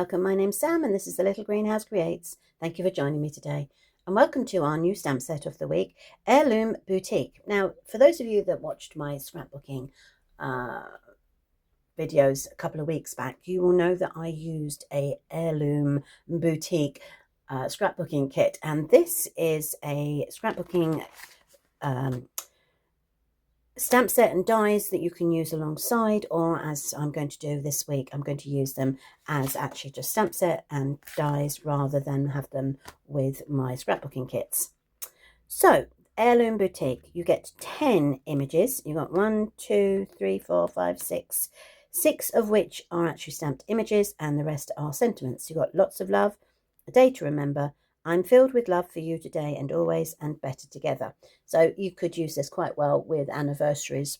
welcome. My name's Sam and this is The Little Greenhouse Creates. Thank you for joining me today. And welcome to our new stamp set of the week, Heirloom Boutique. Now, for those of you that watched my scrapbooking videos a couple of weeks back, you will know that I used a Heirloom Boutique scrapbooking kit. And this is a scrapbooking stamp set and dies that you can use alongside, or as I'm going to do this week, I'm going to use them as actually just stamp set and dies rather than have them with my scrapbooking kits. So Heirloom Boutique, you get 10 images. You've got 1, 2, 3, 4, 5, 6, 6 of which are actually stamped images and the rest are sentiments. You've got lots of love, a day to remember, I'm filled with love for you today and always, and better together. So you could use this quite well with anniversaries.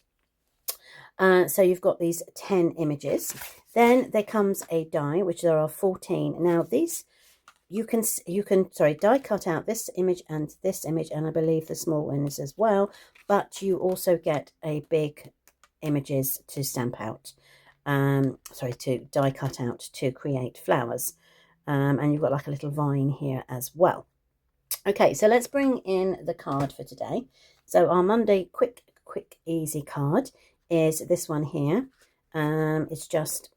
So you've got these 10 images. Then there comes a die, which there are 14. Now these, you can die cut out this image, and I believe the small ones as well. But you also get a big images to stamp out. To die cut out to create flowers. And you've got like a little vine here as well. Okay, so let's bring in the card for today. So our Monday quick easy card is this one here. It's just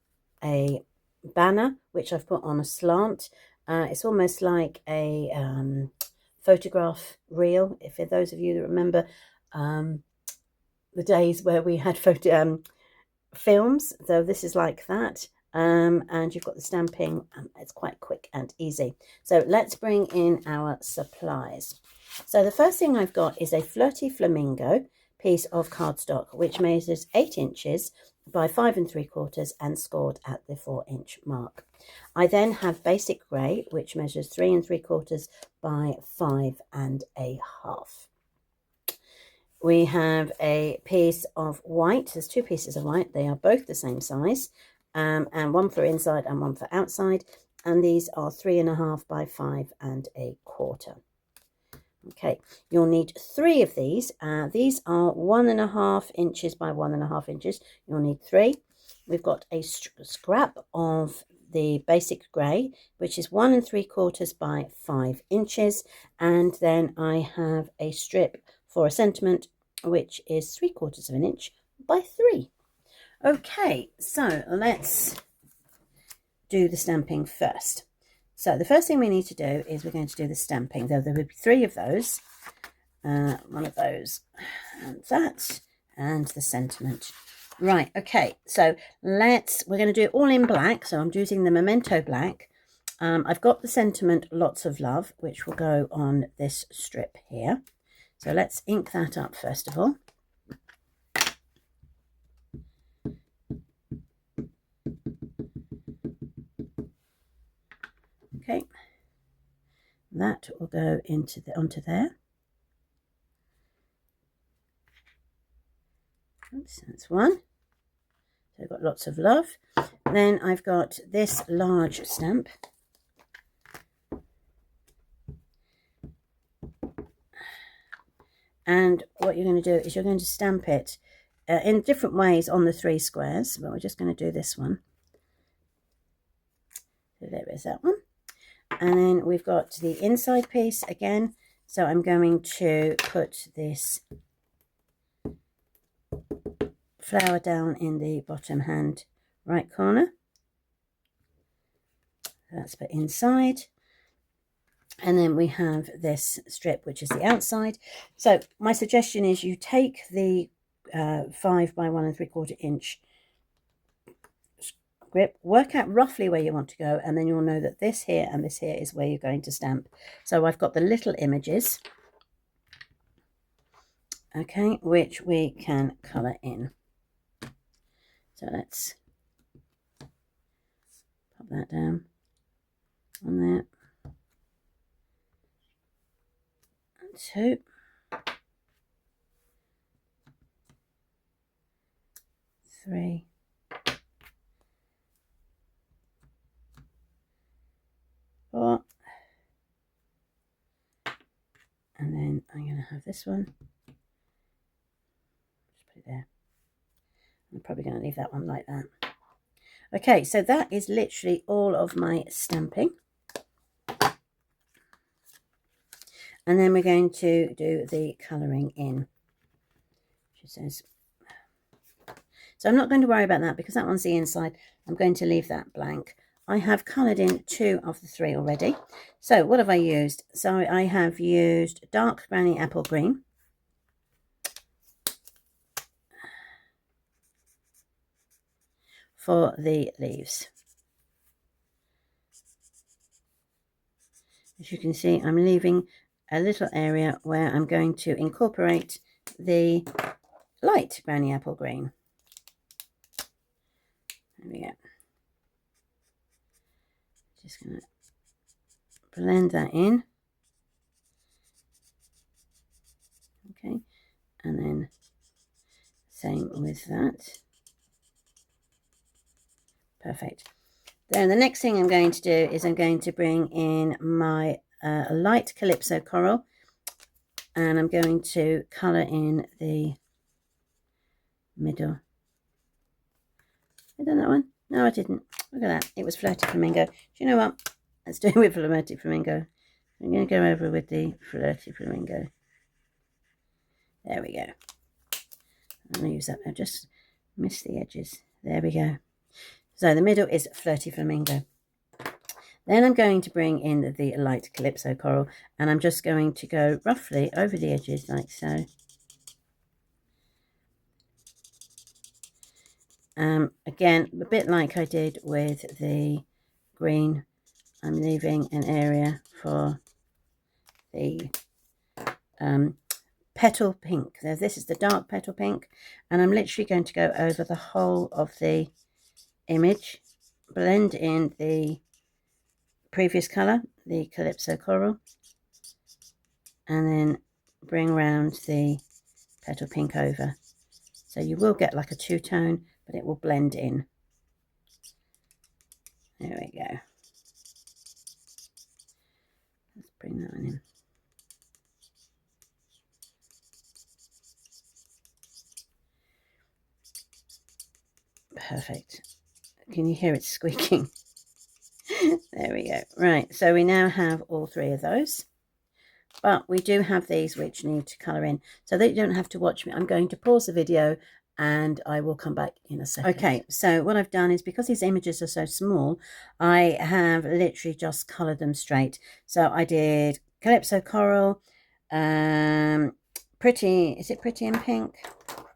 a banner which I've put on a slant. It's almost like a photograph reel, if for those of you that remember the days where we had films. So this is like that. And you've got the stamping, it's quite quick and easy. So let's bring in our supplies. So the first thing I've got is a Flirty Flamingo piece of cardstock, which measures 8 inches by 5 3/4 and scored at the 4-inch mark. I then have Basic Grey, which measures 3 3/4 by 5 1/2. We have a piece of white. There's 2 pieces of white. They are both the same size. And one for inside and one for outside, and these are 3 1/2 by 5 1/4. Okay, you'll need 3 of these. These are 1 1/2 inches by 1 1/2 inches. You'll need 3. We've got a scrap of the Basic Grey, which is 1 3/4 by 5 inches, and then I have a strip for a sentiment, which is 3/4 of an inch by 3. Okay, so let's do the stamping first. So the first thing we need to do is we're going to do the stamping. There will be 3 of those. One of those, and that, and the sentiment. Right, okay, so we're going to do it all in black. So I'm using the Memento black. I've got the sentiment, Lots of Love, which will go on this strip here. So let's ink that up first of all. Okay, that will go onto there. Oops, that's one. So I've got Lots of Love. Then I've got this large stamp. And what you're going to do is you're going to stamp it in different ways on the 3 squares, but we're just going to do this one. So there is that one. And then we've got the inside piece again. So I'm going to put this flower down in the bottom hand right corner. That's for inside. And then we have this strip, which is the outside. So my suggestion is you take the 5 by 1 3/4 inch grip, work out roughly where you want to go, and then you'll know that this here and this here is where you're going to stamp. So I've got the little images, okay, which we can colour in. So let's pop that down on there. 2, 3, 4, and then I'm going to have this one. Just put it there. I'm probably going to leave that one like that. Okay, so that is literally all of my stamping. And then we're going to do the colouring in. She says. So I'm not going to worry about that because that one's the inside. I'm going to leave that blank. I have coloured in 2 of the 3 already. So what have I used? So I have used dark Granny Apple Green. For the leaves. As you can see, I'm leaving a little area where I'm going to incorporate the light Granny Apple Green. There we go. Just going to blend that in. Okay, and then same with that. Perfect. Then the next thing I'm going to do is I'm going to bring in my light Calypso Coral, and I'm going to colour in the middle. I done that one? No, I didn't. Look at that. It was Flirty Flamingo. Do you know what? Let's do it with Flirty Flamingo. I'm going to go over with the Flirty Flamingo. There we go. I'm going to use that. I just missed the edges. There we go. So the middle is Flirty Flamingo. Then I'm going to bring in the light Calypso Coral, and I'm just going to go roughly over the edges like so. Again, a bit like I did with the green, I'm leaving an area for the petal pink. Now, this is the dark petal pink, and I'm literally going to go over the whole of the image, blend in the previous colour, the Calypso Coral, and then bring around the petal pink over. So you will get like a two-tone, but it will blend in. There we go. Let's bring that one in. Perfect. Can you hear it squeaking? There we go. Right, so we now have all 3 of those. But we do have these which need to colour in. So that you don't have to watch me. I'm going to pause the video and I will come back in a second. Okay, so what I've done is, because these images are so small, I have literally just coloured them straight. So I did Calypso Coral, Pretty, is it Pretty in Pink?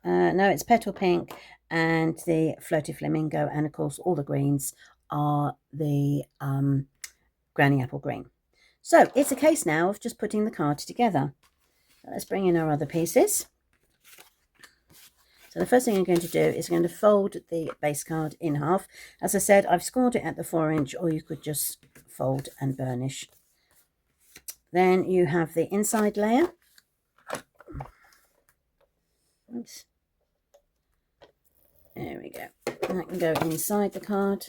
No, it's Petal Pink, and the Flirty Flamingo, and of course all the greens are the Granny Apple Green. So it's a case now of just putting the card together. So let's bring in our other pieces. So the first thing I'm going to do is I'm going to fold the base card in half. As I said, I've scored it at the 4-inch, or you could just fold and burnish. Then you have the inside layer. Oops. There we go. And that can go inside the card.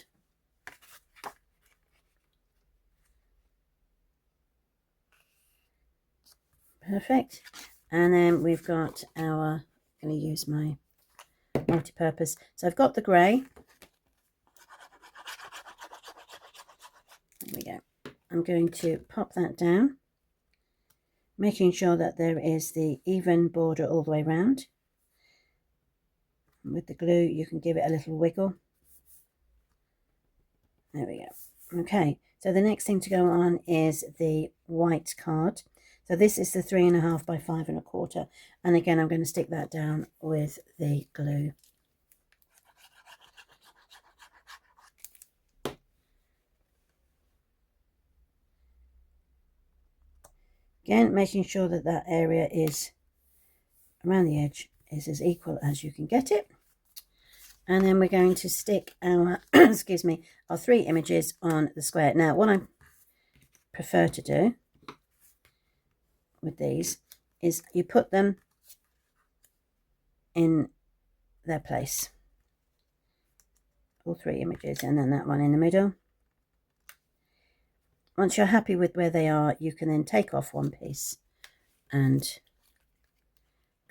Perfect. And then we've got our, I'm going to use my multi-purpose. So I've got the grey. There we go. I'm going to pop that down, making sure that there is the even border all the way around. And with the glue, you can give it a little wiggle. There we go. Okay, so the next thing to go on is the white card. So this is the 3.5 by 5.25, and again I'm going to stick that down with the glue. Again, making sure that that area is around the edge is as equal as you can get it. And then we're going to stick our excuse me, our 3 images on the square. Now what I prefer to do with these is you put them in their place, all 3 images, and then that one in the middle. Once you're happy with where they are, you can then take off one piece and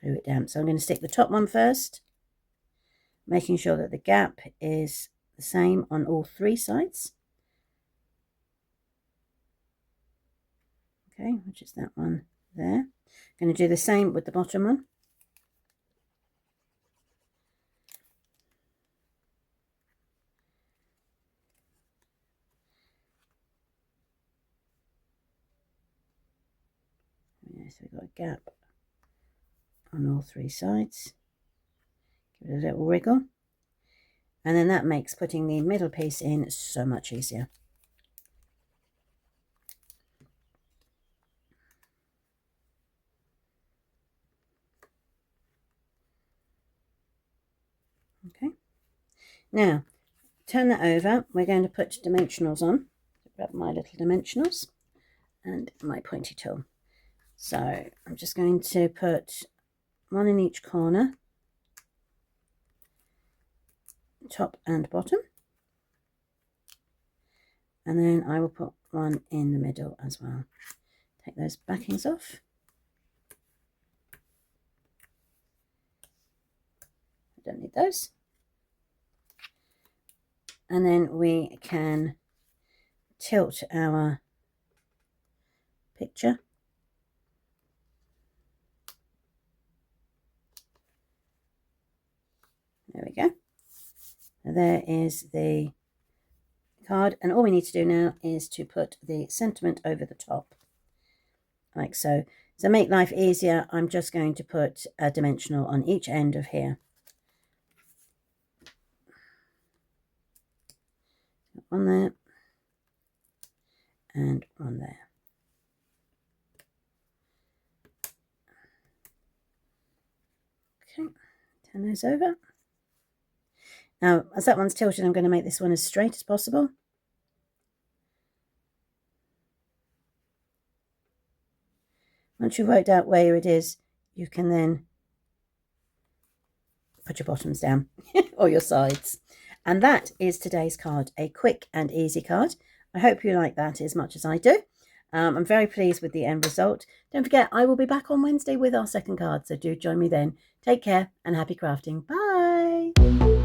glue it down. So I'm going to stick the top one first, making sure that the gap is the same on all 3 sides. Okay, which is that one there. Going to do the same with the bottom one. So we've got a gap on all 3 sides. Give it a little wriggle. And then that makes putting the middle piece in so much easier. Okay. Now, turn that over. We're going to put dimensionals on. Grab my little dimensionals and my pointy tool. So I'm just going to put one in each corner, top and bottom, and then I will put one in the middle as well. Take those backings off. I don't need those. And then we can tilt our picture. There we go. And there is the card, and all we need to do now is to put the sentiment over the top, like so. To make life easier, I'm just going to put a dimensional on each end of here. One there, and one there. Okay, turn those over. Now, as that one's tilted, I'm going to make this one as straight as possible. Once you've worked out where it is, you can then put your bottoms down or your sides. And that is today's card, a quick and easy card. I hope you like that as much as I do. I'm very pleased with the end result. Don't forget, I will be back on Wednesday with our second card, so do join me then. Take care and happy crafting. Bye!